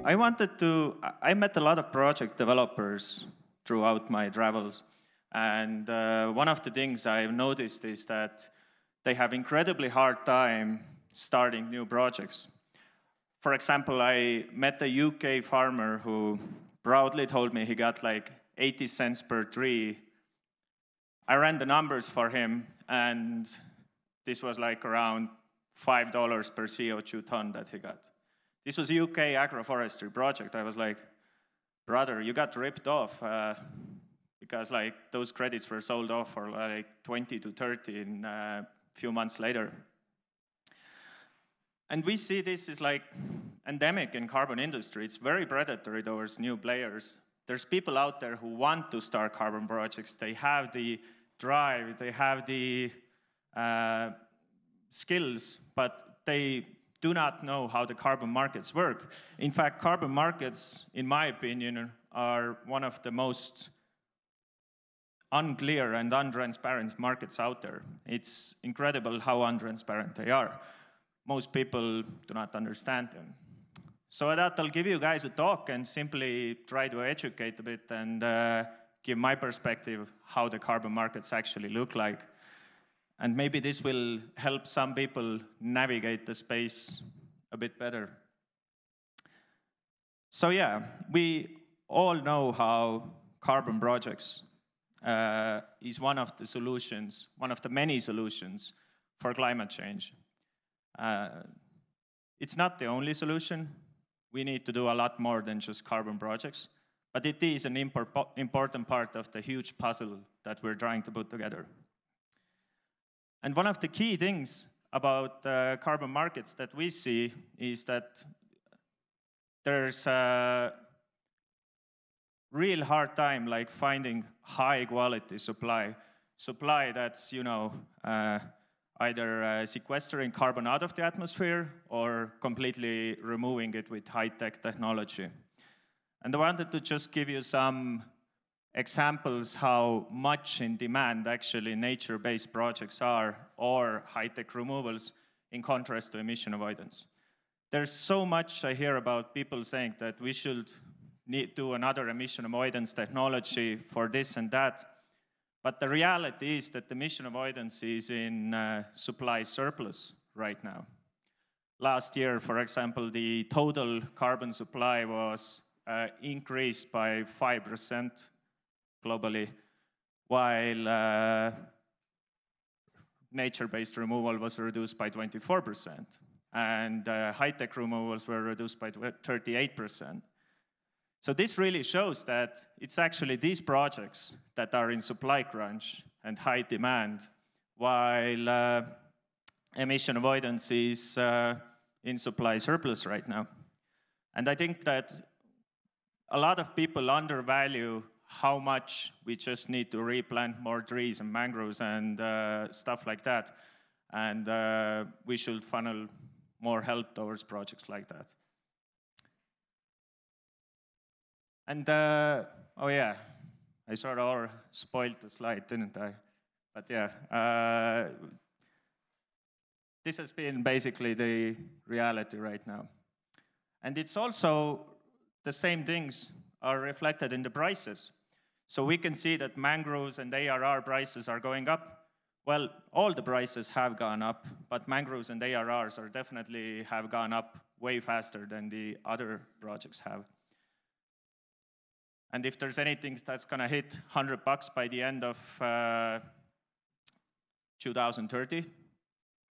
I met a lot of project developers throughout my travels. And one of the things I've noticed is that they have incredibly hard time starting new projects. For example, I met a UK farmer who proudly told me he got like 80 cents per tree. I ran the numbers for him, and this was like around $5 per CO2 ton that he got. This was a UK agroforestry project. I was like, brother, you got ripped off because like those credits were sold off for like 20 to 30 in a few months later. And we see this is like endemic in carbon industry. It's very predatory towards new players. There's people out there who want to start carbon projects. They have the drive, they have the skills, but they do not know how the carbon markets work. In fact, carbon markets, in my opinion, are one of the most unclear and untransparent markets out there. It's incredible how untransparent they are. Most people do not understand them. So I thought I'll give you guys a talk and simply try to educate a bit and give my perspective how the carbon markets actually look like. And maybe this will help some people navigate the space a bit better. So yeah, we all know how carbon projects is one of the solutions, one of the many solutions for climate change. It's not the only solution. We need to do a lot more than just carbon projects, but it is an important part of the huge puzzle that we're trying to put together. And one of the key things about carbon markets that we see is that there's a real hard time like finding high quality supply that's, either sequestering carbon out of the atmosphere or completely removing it with high-tech technology. And I wanted to just give you some examples how much in demand actually nature-based projects are or high-tech removals in contrast to emission avoidance. There's so much I hear about people saying that we should do another emission avoidance technology for this and that. But the reality is that emission avoidance is in supply surplus right now. Last year, for example, the total carbon supply was increased by 5% globally, while nature-based removal was reduced by 24%, and high-tech removals were reduced by 38%. So this really shows that it's actually these projects that are in supply crunch and high demand, while emission avoidance is in supply surplus right now. And I think that a lot of people undervalue how much we just need to replant more trees and mangroves and stuff like that. And we should funnel more help towards projects like that. And, oh yeah, I sort of spoiled the slide, didn't I? But yeah, this has been basically the reality right now. And it's also the same things are reflected in the prices. So we can see that mangroves and ARR prices are going up. Well, all the prices have gone up, but mangroves and ARRs are definitely have gone up way faster than the other projects have. And if there's anything that's going to hit $100 by the end of 2030,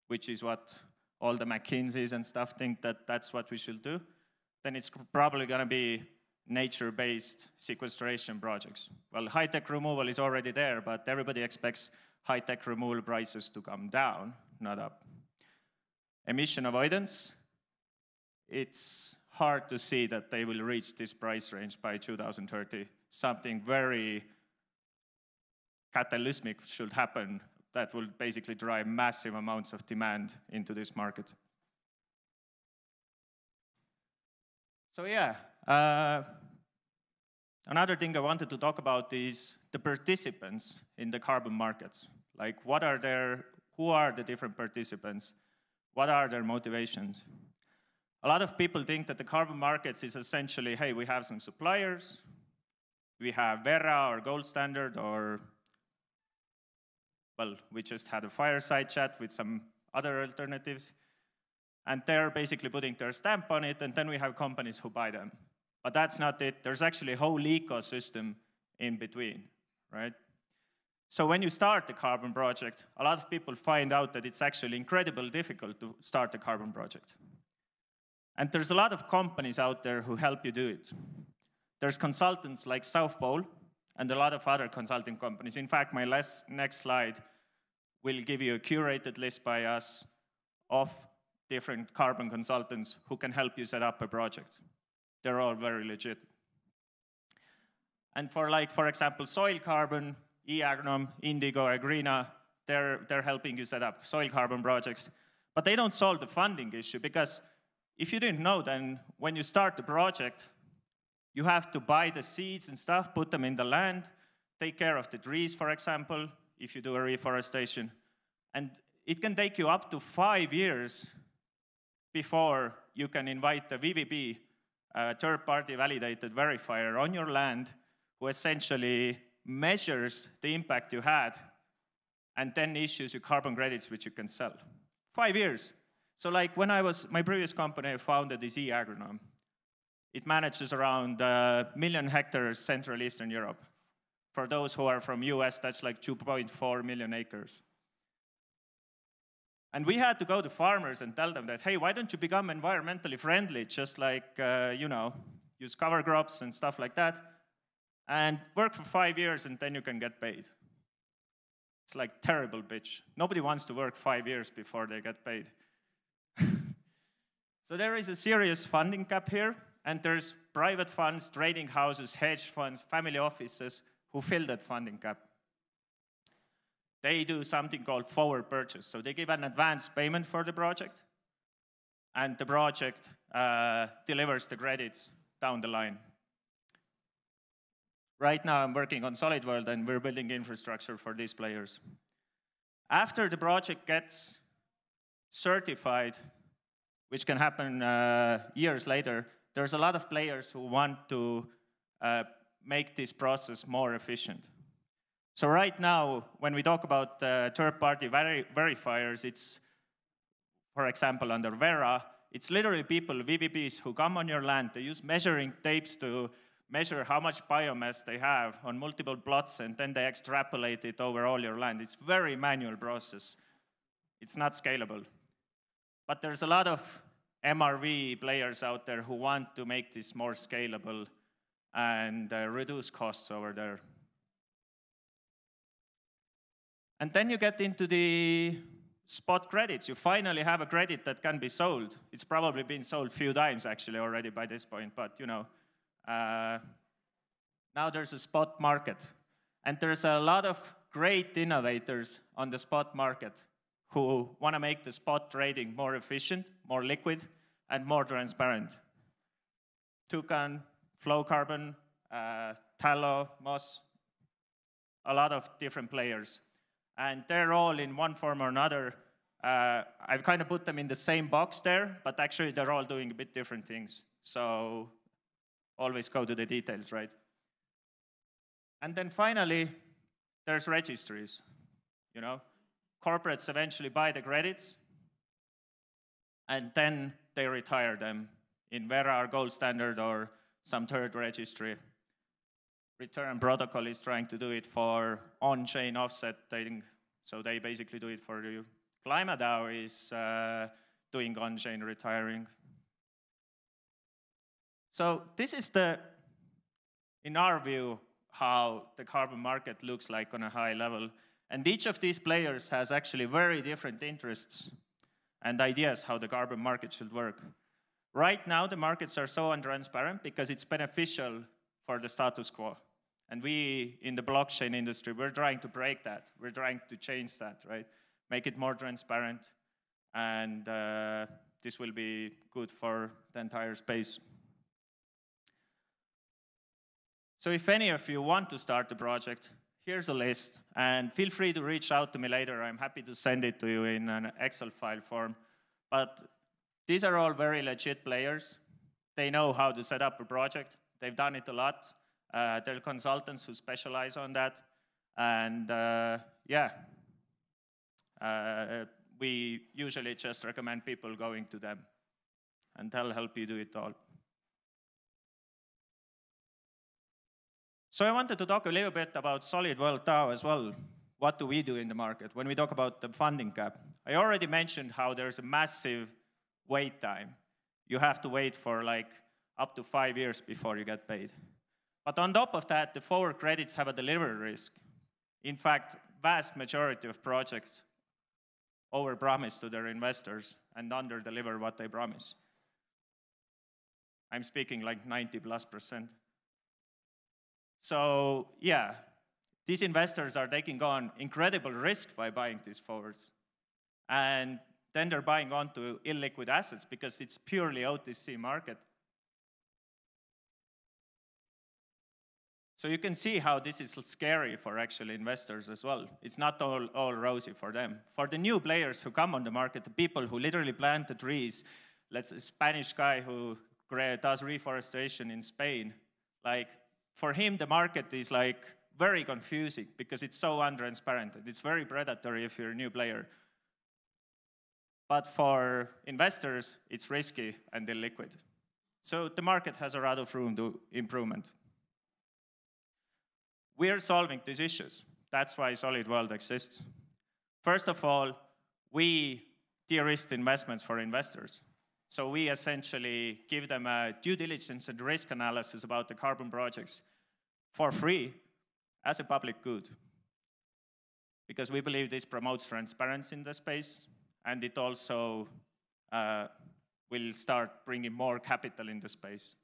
which is what all the McKinseys and stuff think that that's what we should do, then it's probably going to be nature-based sequestration projects. Well, high-tech removal is already there, but everybody expects high-tech removal prices to come down, not up. Emission avoidance, it's hard to see that they will reach this price range by 2030. Something very cataclysmic should happen that will basically drive massive amounts of demand into this market. So yeah, another thing I wanted to talk about is the participants in the carbon markets. Like who are the different participants? What are their motivations? A lot of people think that the carbon markets is essentially, hey, we have some suppliers, we have Verra or Gold Standard, or, well, we just had a fireside chat with some other alternatives, and they're basically putting their stamp on it, and then we have companies who buy them. But that's not it. There's actually a whole ecosystem in between, right? So when you start a carbon project, a lot of people find out that it's actually incredibly difficult to start a carbon project. And there's a lot of companies out there who help you do it. There's consultants like South Pole and a lot of other consulting companies. In fact, my next slide will give you a curated list by us of different carbon consultants who can help you set up a project. They're all very legit. And for example, soil carbon, eAgronom, Indigo, Agrina, they're helping you set up soil carbon projects. But they don't solve the funding issue, because if you didn't know, then when you start the project, you have to buy the seeds and stuff, put them in the land, take care of the trees, for example, if you do a reforestation. And it can take you up to 5 years before you can invite a VVB, a third-party validated verifier, on your land, who essentially measures the impact you had and then issues you carbon credits which you can sell. 5 years. So like when my previous company, I founded this eAgronom. It manages around 1 million hectares Central Eastern Europe. For those who are from US, that's like 2.4 million acres. And we had to go to farmers and tell them that, hey, why don't you become environmentally friendly, just like, use cover crops and stuff like that, and work for 5 years and then you can get paid. It's like terrible bitch. Nobody wants to work 5 years before they get paid. So there is a serious funding cap here, and there's private funds, trading houses, hedge funds, family offices who fill that funding cap. They do something called forward purchase. So they give an advance payment for the project, and the project delivers the credits down the line. Right now, I'm working on SolidWorld, and we're building infrastructure for these players. After the project gets certified, which can happen years later, there's a lot of players who want to make this process more efficient. So right now, when we talk about third-party verifiers, it's, for example, under Verra, it's literally people, VVPs, who come on your land. They use measuring tapes to measure how much biomass they have on multiple plots, and then they extrapolate it over all your land. It's a very manual process. It's not scalable. But there's a lot of MRV players out there who want to make this more scalable and reduce costs over there. And then you get into the spot credits. You finally have a credit that can be sold. It's probably been sold a few times actually already by this point, but now there's a spot market. And there's a lot of great innovators on the spot market who want to make the spot trading more efficient, more liquid, and more transparent. Toucan, Flow Carbon, Tallow, Moss, a lot of different players. And they're all in one form or another. I've kind of put them in the same box there, but actually they're all doing a bit different things. So always go to the details, right? And then finally, there's registries. Corporates eventually buy the credits, and then they retire them in Verra or Gold Standard or some third registry. Return Protocol is trying to do it for on-chain offsetting, so they basically do it for you. ClimateDAO is doing on-chain retiring. So this is in our view, how the carbon market looks like on a high level. And each of these players has actually very different interests and ideas how the carbon market should work. Right now, the markets are so untransparent because it's beneficial for the status quo. And we, in the blockchain industry, we're trying to break that. We're trying to change that, right? Make it more transparent. And this will be good for the entire space. So if any of you want to start a project, here's a list. And feel free to reach out to me later. I'm happy to send it to you in an Excel file form. But These are all very legit players. They know how to set up a project. They've done it a lot. They're consultants who specialize on that. And yeah, we usually just recommend people going to them, and they'll help you do it all. So I wanted to talk a little bit about Solid World DAO as well. What do we do in the market when we talk about the funding gap? I already mentioned how there's a massive wait time. You have to wait for like up to 5 years before you get paid. But on top of that, the forward credits have a delivery risk. In fact, vast majority of projects overpromise to their investors and underdeliver what they promise. I'm speaking like 90+%. So yeah, these investors are taking on incredible risk by buying these forwards. And then they're buying onto illiquid assets because it's purely OTC market. So you can see how this is scary for actual investors as well. It's not all rosy for them. For the new players who come on the market, the people who literally plant the trees, let's a Spanish guy who does reforestation in Spain, like for him the market is like very confusing because it's so untransparent. It's very predatory if you're a new player. But for investors, it's risky and illiquid. So the market has a lot of room to improvement. We are solving these issues. That's why Solid World exists. First of all, we de-risk investments for investors. So we essentially give them a due diligence and risk analysis about the carbon projects for free as a public good. Because we believe this promotes transparency in the space, and it also will start bringing more capital in the space.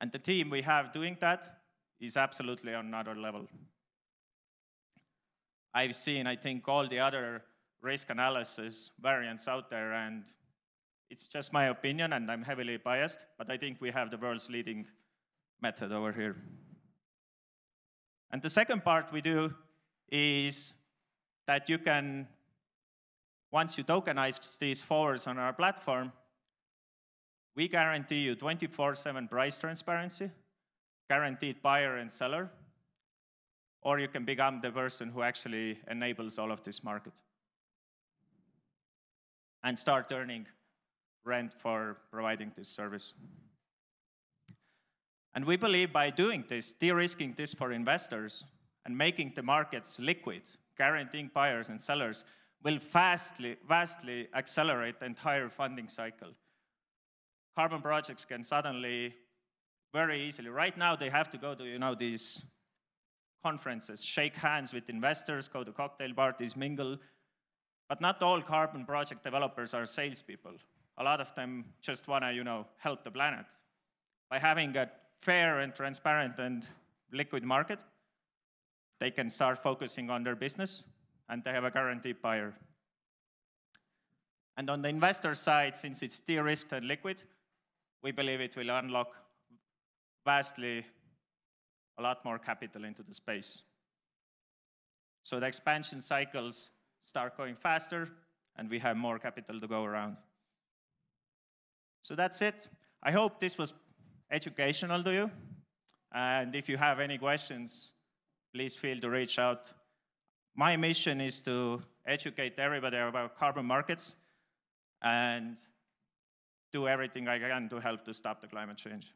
And the team we have doing that is absolutely on another level. I've seen, I think, all the other risk analysis variants out there, and it's just my opinion, and I'm heavily biased, but I think we have the world's leading method over here. And the second part we do is that you can, once you tokenize these forwards on our platform, we guarantee you 24/7 price transparency, guaranteed buyer and seller, or you can become the person who actually enables all of this market and start earning rent for providing this service. And we believe by doing this, de-risking this for investors and making the markets liquid, guaranteeing buyers and sellers, will vastly accelerate the entire funding cycle. Carbon projects can suddenly very easily. Right now, they have to go to these conferences, shake hands with investors, go to cocktail parties, mingle. But not all carbon project developers are salespeople. A lot of them just want to help the planet. By having a fair and transparent and liquid market, they can start focusing on their business, and they have a guaranteed buyer. And on the investor side, since it's de-risked and liquid, we believe it will unlock vastly a lot more capital into the space. So the expansion cycles start going faster, and we have more capital to go around. So that's it. I hope this was educational to you. And if you have any questions, please feel to reach out. My mission is to educate everybody about carbon markets and do everything I can to help to stop the climate change.